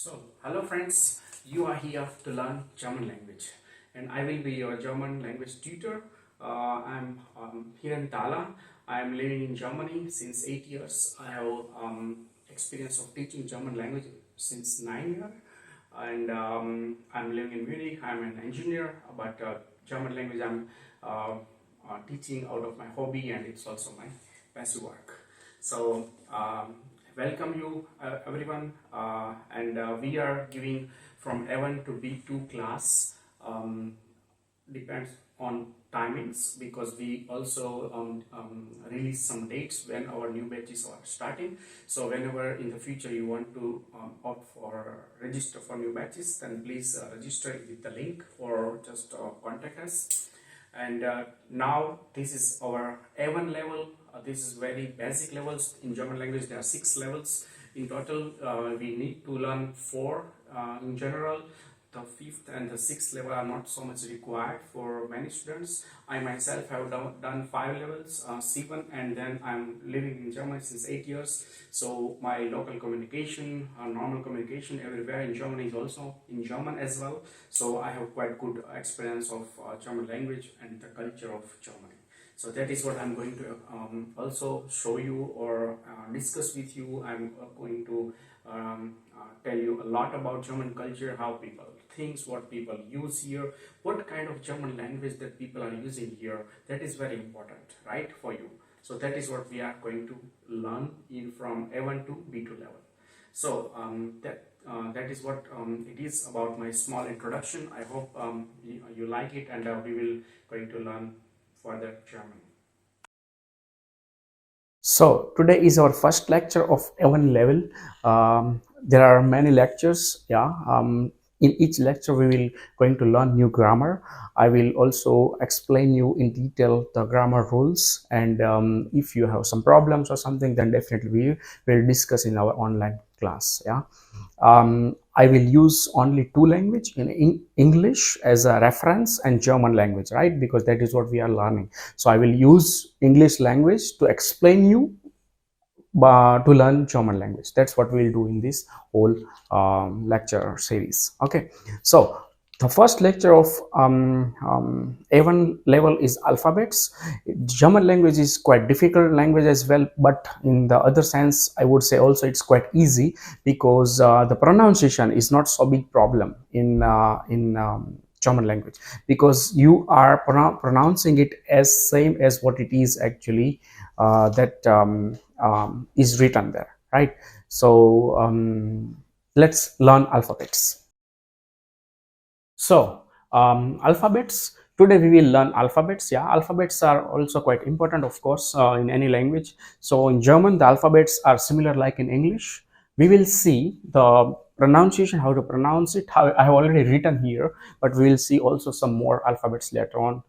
Hello friends, you are here to learn German language, and I will be your German language tutor. I'm here in Tala. I am living in Germany since 8 years. I have experience of teaching German language since 9 years, and I'm living in Munich. I'm an engineer, but German language I'm teaching out of my hobby, and it's also my passive work. So welcome you everyone, and we are giving from A1 to B2 class. Depends on timings, because we also release some dates when our new batches are starting. So whenever in the future you want to opt for register for new batches, then please register with the link or just contact us. And now this is our A1 level. This is very basic levels. In German language there are 6 levels in total. We need to learn 4 in general. The 5th and the 6th level are not so much required for many students. I myself have done 5 levels, C1, and then I'm living in Germany since 8 years. So my local communication, normal communication everywhere in Germany is also in German as well. So I have quite good experience of German language and the culture of Germany. So that is what I'm going to also show you or discuss with you. I'm going to tell you a lot about German culture, how people think, what people use here, what kind of German language that people are using here. That is very important, right, for you. So that is what we are going to learn in from A1 to B2 level. So that is what it is about my small introduction. I hope you like it, and we will going to learn further German. So today is our first lecture of A1 level. There are many lectures. In each lecture we will going to learn new grammar. I will also explain you in detail the grammar rules, and if you have some problems or something, then definitely we will discuss in our online class. I will use only 2 language in English as a reference and German language, right? Because that is what we are learning. So I will use English language to explain you to learn German language. That's what we'll do in this whole lecture series. Okay, so the first lecture of A1 level is alphabets. German language is quite difficult language as well, but in the other sense I would say also it's quite easy, because the pronunciation is not so big problem in German language, because you are pronouncing it as same as what it is actually is written there, right? So let's learn alphabets. So alphabets, today we will learn alphabets. Alphabets are also quite important, of course, in any language. So in German the alphabets are similar like in English. We will see the pronunciation, how to pronounce it. I have already written here, but we will see also some more alphabets later on.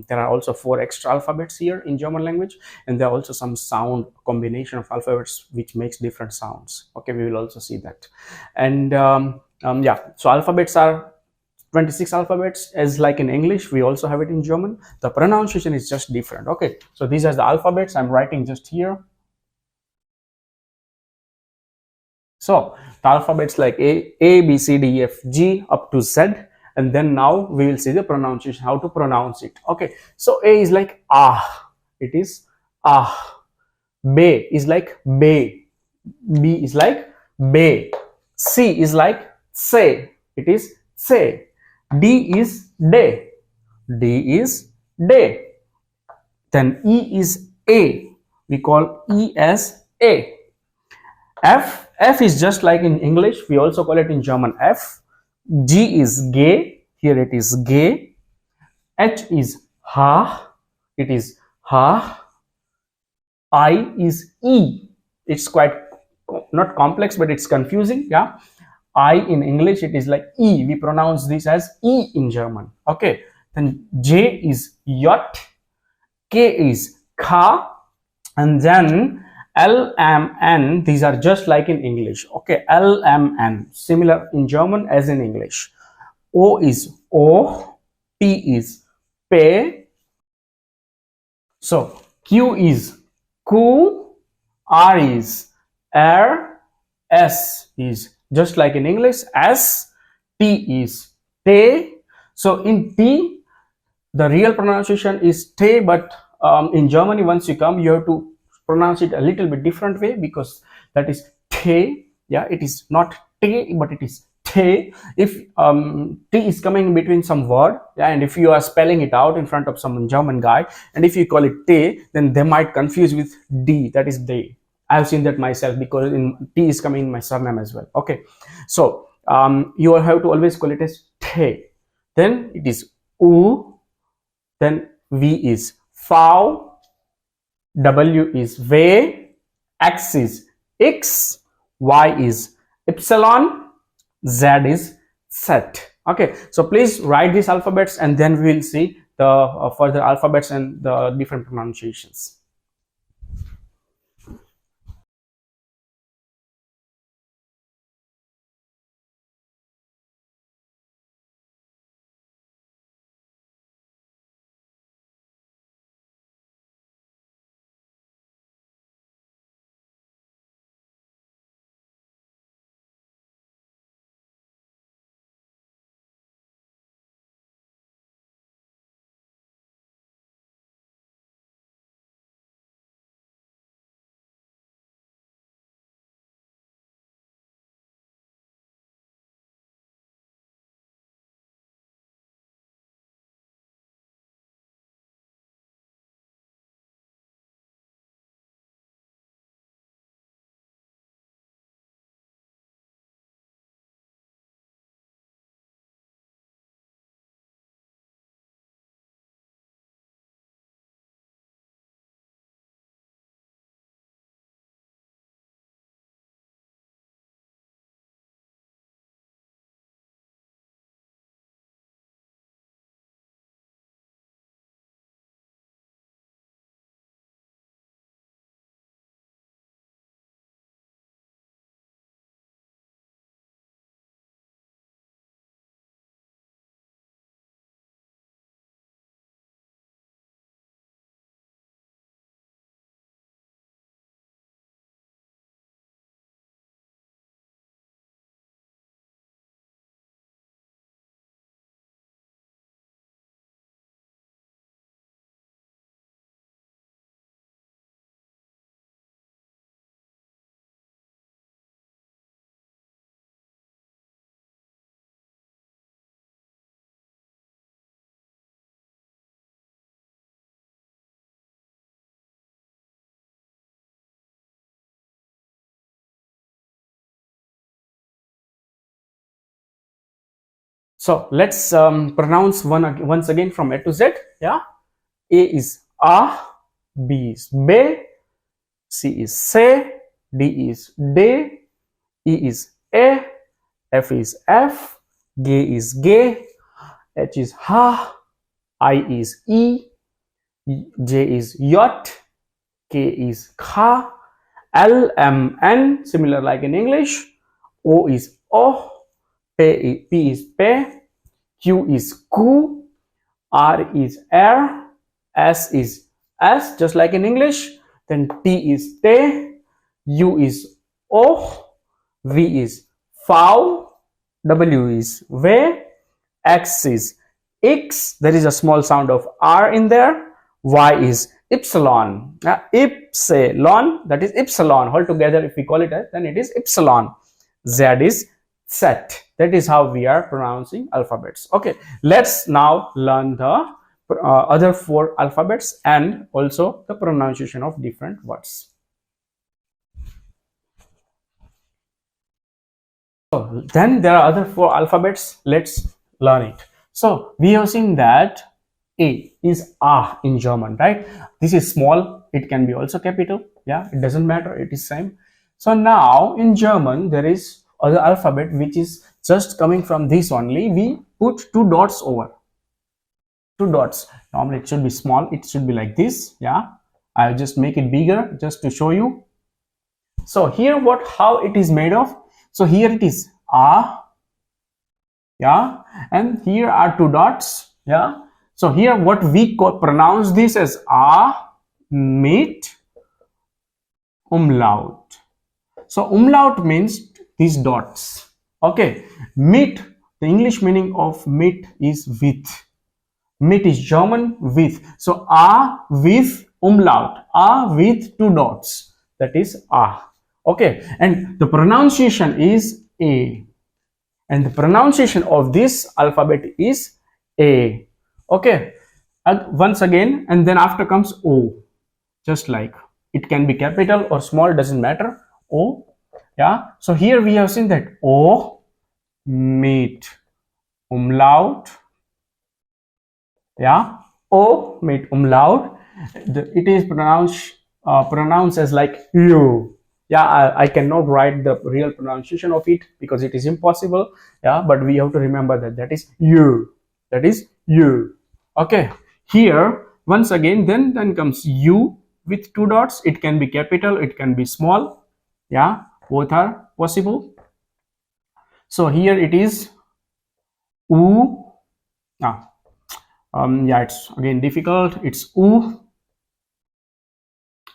There are also 4 extra alphabets here in German language, and there are also some sound combination of alphabets which makes different sounds. Okay, we will also see that. And so alphabets are 26 alphabets as like in English. We also have it in German. The pronunciation is just different. Okay, so these are the alphabets I'm writing just here. So the alphabets like A, B, C, D, E, F, G up to Z, and then now we will see the pronunciation, how to pronounce it. Okay, so A is like ah, it is ah. B is like be, B is like be. C is like say, it is say. D is day, D is day. Then E is A, we call E as A. F is just like in English, we also call it in German F. G is gay, here it is gay. H is ha, it is ha. I is E, it's quite not complex, but it's confusing. I in English it is like E, we pronounce this as E in German. Okay, then J is yot, K is ka, and then L, M, N, these are just like in English. Okay, L, M, N, similar in German as in English. O is O, P is P. So Q is Q, R is R, S is just like in English, as T is te. So in T, the real pronunciation is te, but in Germany, once you come, you have to pronounce it a little bit different way, because that is te. Yeah, it is not te, but it is te. If t is coming in between some word, yeah, and if you are spelling it out in front of some German guy, and if you call it te, then they might confuse with d, that is day. I've seen that myself, because in t is coming in my surname as well. Okay, so you will have to always call it as te. Then it is u, then v is v, w is v, x is x, y is epsilon, z is set. Okay, so please write these alphabets, and then we will see the further alphabets and the different pronunciations. So let's pronounce once again from A to Z. Yeah, A is A, B is B, C is C, D is D, E is E, F is F, G is G, H is H, I is E, J is J, K is K, L, M, N, similar like in English, O is O, P is P, Q is Q, R is R, S is S, just like in English, then T is T, U is O, V is V, W is V, X is X, there is a small sound of R in there, Y is epsilon, epsilon, that is epsilon, altogether if we call it as, then it is epsilon, Z is set. That is how we are pronouncing alphabets. Okay, let's now learn the other four alphabets and also the pronunciation of different words. So then there are other four alphabets. Let's learn it. So we have seen that A is A in German, right? This is small. It can be also capital. Yeah, it doesn't matter. It is same. So now in German there is other alphabet which is just coming from this only. We put two dots over. Two dots. Normally it should be small. It should be like this. Yeah, I'll just make it bigger just to show you. So here how it is made of. So here it is A, yeah, and here are two dots, yeah. So here what we pronounce this as A mit umlaut. So umlaut means these dots. Okay, mit, the English meaning of mit is with. Mit is German with. So a with umlaut, a with two dots, that is a. Okay, and the pronunciation is a, and the pronunciation of this alphabet is a. Okay, and once again, and then after comes o, just like it can be capital or small, doesn't matter. O, yeah. So here we have seen that o, mit, umlaut, yeah, o mit umlaut. It is pronounced as like you. Yeah, I cannot write the real pronunciation of it because it is impossible. Yeah, but we have to remember that that is you, that is you. Okay, here once again, then comes u with two dots. It can be capital, it can be small. Yeah, both are possible. So here it is u. Ah, yeah, it's again difficult. It's u,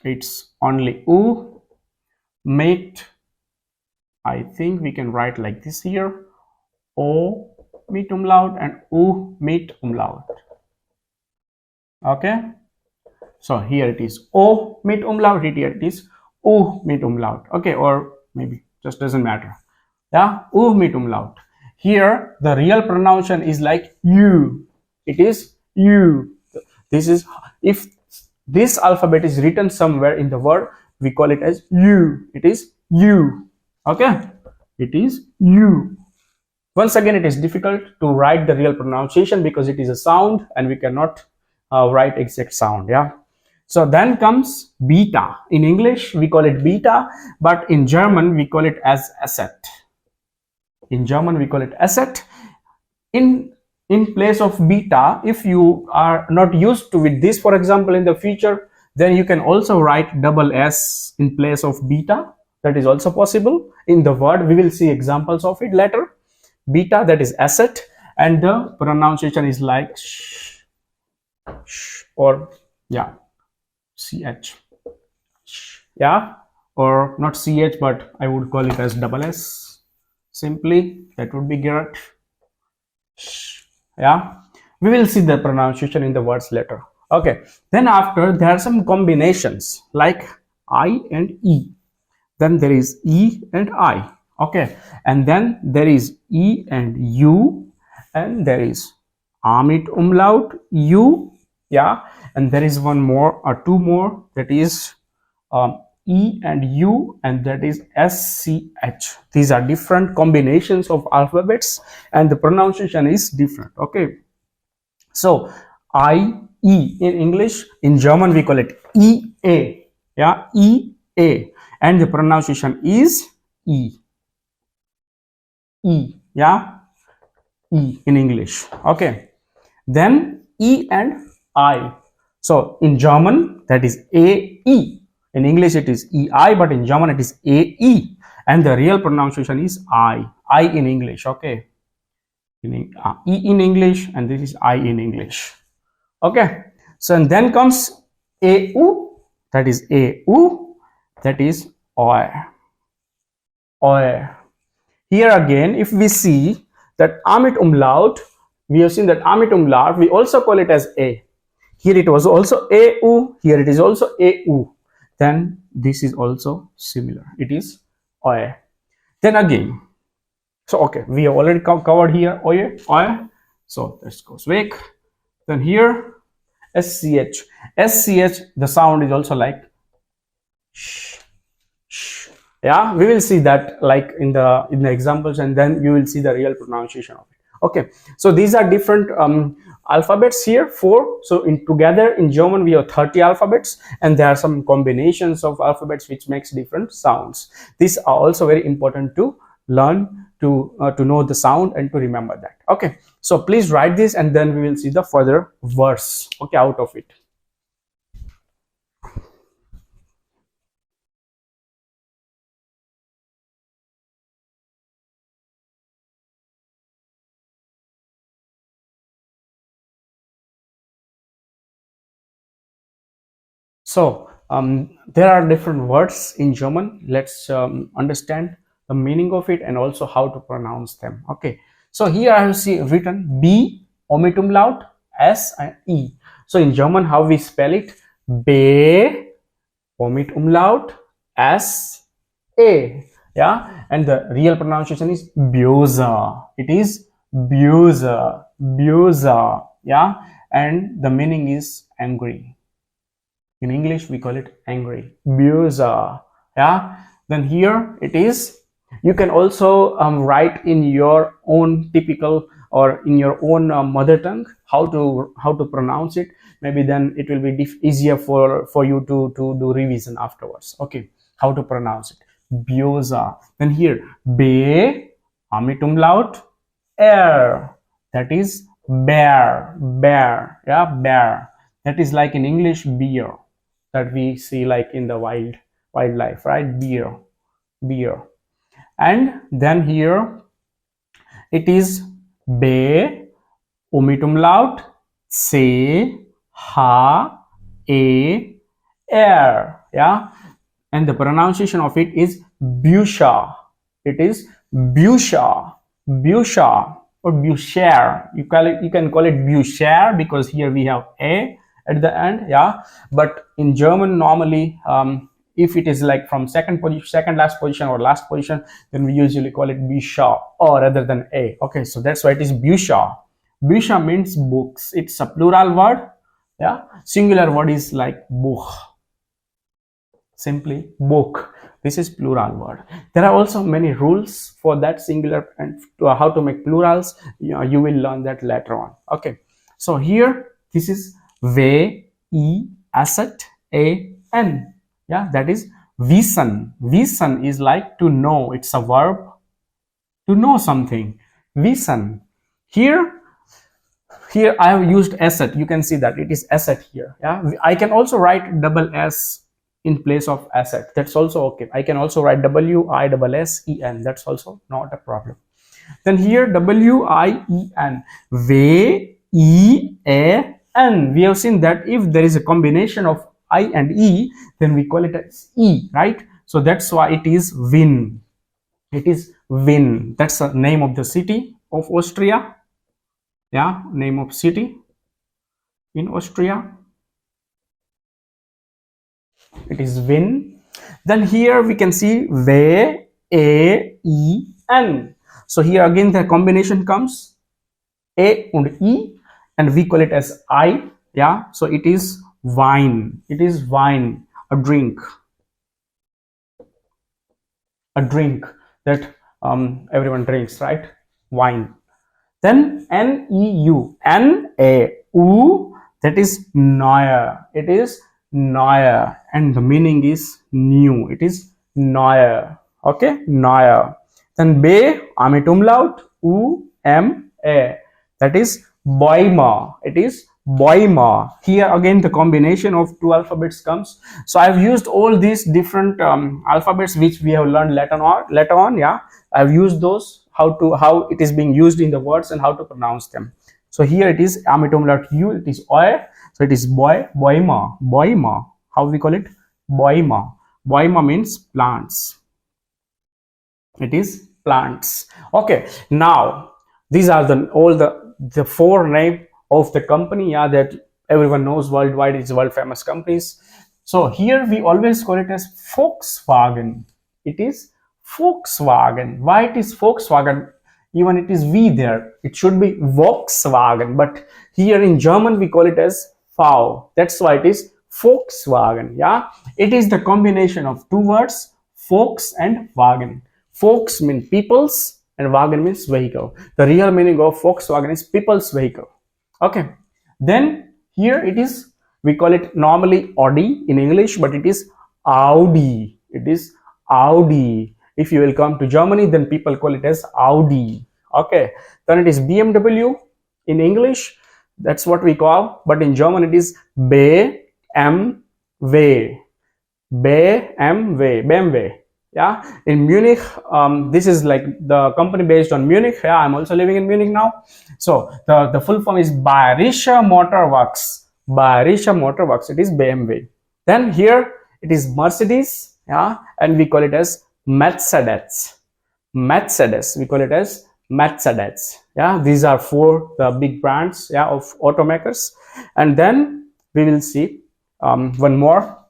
it's only u. Mate, I think we can write like this here, o mit umlaut and u mit umlaut. Okay, so here it is o mit umlaut, here it is u mit umlaut. Okay, or maybe just doesn't matter. Yeah, u mit umlaut. Here the real pronunciation is like you, it is you. This is, if this alphabet is written somewhere in the word, we call it as you, it is you. Okay, it is you. Once again, it is difficult to write the real pronunciation because it is a sound and we cannot write exact sound. Yeah, so then comes beta. In English we call it beta, but in German we call it as asset. In German we call it asset. In place of beta, if you are not used to with this, for example, in the future, then you can also write double s in place of beta. That is also possible in the word. We will see examples of it later. Beta, that is asset, and the pronunciation is like sh, or yeah, ch, yeah, or not ch, but I would call it as double s simply. That would be great. Yeah, we will see the pronunciation in the words later. Okay, then after there are some combinations like I and E, then there is E and I. Okay, and then there is E and U, and there is A mit umlaut U. Yeah, and there is one more or two more, that is E and U, and that is SCH. These are different combinations of alphabets and the pronunciation is different. Okay, so I, E in English, in German we call it EA. Yeah, EA, and the pronunciation is E. E, yeah, E in English. Okay, then E and I. So in German that is AE. In English it is EI, but in German it is AE, and the real pronunciation is I. I in English. Okay, E in English, and this is I in English. Okay, so and then comes AU, that is AU, that is OI. OI. Here again, if we see that A mit umlaut, we have seen that A mit umlaut, we also call it as A. Here it was also AU, here it is also AU. Then this is also similar, it is OI. Then again, so okay, we have already covered here OI, OI. So let's go back. Then here SCH. SCH, the sound is also like sh, sh. Yeah, we will see that like in the examples, and then you will see the real pronunciation of it. Okay, so these are different alphabets here, 4. So in together in German we have 30 alphabets, and there are some combinations of alphabets which makes different sounds. These are also very important to learn, to know the sound and to remember that. Okay, so please write this, and then we will see the further words, okay, out of it. So there are different words in German. Let's understand the meaning of it, and also how to pronounce them. Okay, so here I have written B, omit umlaut, S and E. So in German, how we spell it? B, omit umlaut, S, A. Yeah, and the real pronunciation is Böse. It is Böse, Böse. Yeah, and the meaning is angry. In English, we call it angry, böse. Yeah. Then here it is. You can also write in your own typical or in your own mother tongue how to pronounce it. Maybe then it will be easier for you to do revision afterwards. Okay, how to pronounce it? Böse. Then here be, amit umlaut, air. That is bear, bear. Yeah, bear. That is like in English beer, that we see like in the wildlife, right? Beer, beer. And then here it is be, omit umlaut, se, ha, a, air. Yeah, and the pronunciation of it is Busha. It is Busha, Busha or Bushare. You can call it Bushare because here we have a at the end. Yeah, but in German normally, if it is like from second last position or last position, then we usually call it Busha or rather than a. Okay, so that's why it is Busha. Busha means books. It's a plural word. Yeah, singular word is like Buch. Simply book. This is plural word. There are also many rules for that singular and how to make plurals. You will learn that later on. Okay, so here this is V E asset A N. Yeah, that is wissen. Wissen is like to know. It's a verb to know something. Wissen. Here I have used asset. You can see that it is asset here. Yeah, I can also write double S in place of asset. That's also okay. I can also write W-I-S-S-E-N. That's also not a problem. Then here W-I-E-N, V-E-A-N. We have seen that if there is a combination of I and E, then we call it as E, right? So that's why it is Wien. It is Wien. That's the name of the city of Austria. Yeah, name of city in Austria. It is Wien. Then here we can see V-A-E-N. So here again the combination comes A and E, and we call it as I. Yeah, so it is wine. It is wine, a drink that everyone drinks, right? Wine. Then N-E-U, N-A-U, that is neue. It is neue, and the meaning is new. It is neue. Okay, neue. Then B, amit umlaut, U-M-A, that is Bäume. It is Bäume. Here again the combination of two alphabets comes. So I've used all these different alphabets which we have learned later on. Yeah, I've used those, how it is being used in the words and how to pronounce them. So here it is amit umlaut U, it is oe, so it is Bäume. Bäume. How we call it? Bäume. Bäume means plants. It is plants. Okay, now these are all the four name of the company, yeah, that everyone knows worldwide. It's world famous companies. So here we always call it as Volkswagen. It is Volkswagen. Why it is Volkswagen? Even it is V there, it should be Volkswagen, but here in German we call it as V. That's why it is Volkswagen. Yeah, it is the combination of two words, Volks and Wagen. Volks means peoples and Wagen means vehicle. The real meaning of Volkswagen is people's vehicle. Okay, then here it is, we call it normally Audi in English, but it is Audi. It is Audi. If you will come to Germany, then people call it as Audi. Okay, then it is BMW in English. That's what we call, but in German it is BMW. BMW. Yeah, in Munich, this is like the company based on Munich. Yeah, I'm also living in Munich now. So the full form is Bayerische Motorworks. Bayerische Motorworks. It is BMW. Then here it is Mercedes. Yeah, and we call it as Mercedes. Mercedes, we call it as Mercedes. Yeah, these are four the big brands, yeah, of automakers. And then we will see one more.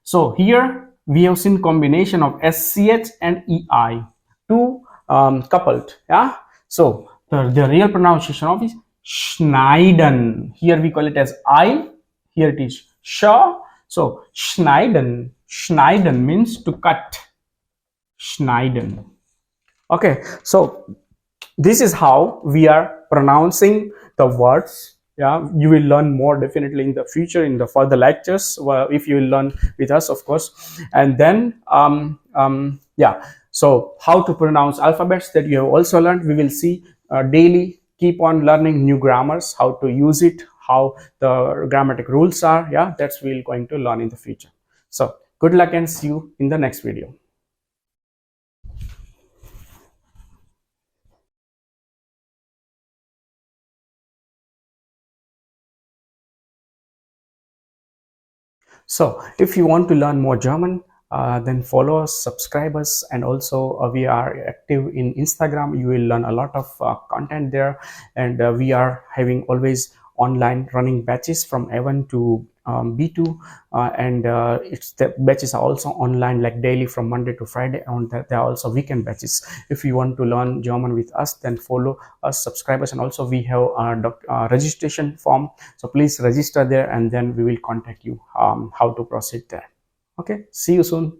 So here we have seen combination of SCH and EI, two coupled. Yeah. So the real pronunciation of is Schneiden. Here we call it as I. Here it is Sha. So Schneiden. Schneiden means to cut. Schneiden. Okay. So this is how we are pronouncing the words. Yeah, you will learn more definitely in the future in the further lectures, if you will learn with us, of course. And then yeah, so how to pronounce alphabets, that you have also learned. We will see daily. Keep on learning new grammars, how to use it, how the grammatic rules are. Yeah, that's we're going to learn in the future. So good luck and see you in the next video. So if you want to learn more German, then follow us, subscribe us, and also we are active in Instagram. You will learn a lot of content there, and we are having always online running batches from A1 to B2, and it's the batches are also online, like daily from Monday to Friday, and there are also weekend batches. If you want to learn German with us, then follow us, subscribe us, and also we have a registration form, so please register there, and then we will contact you how to proceed there. Okay, see you soon.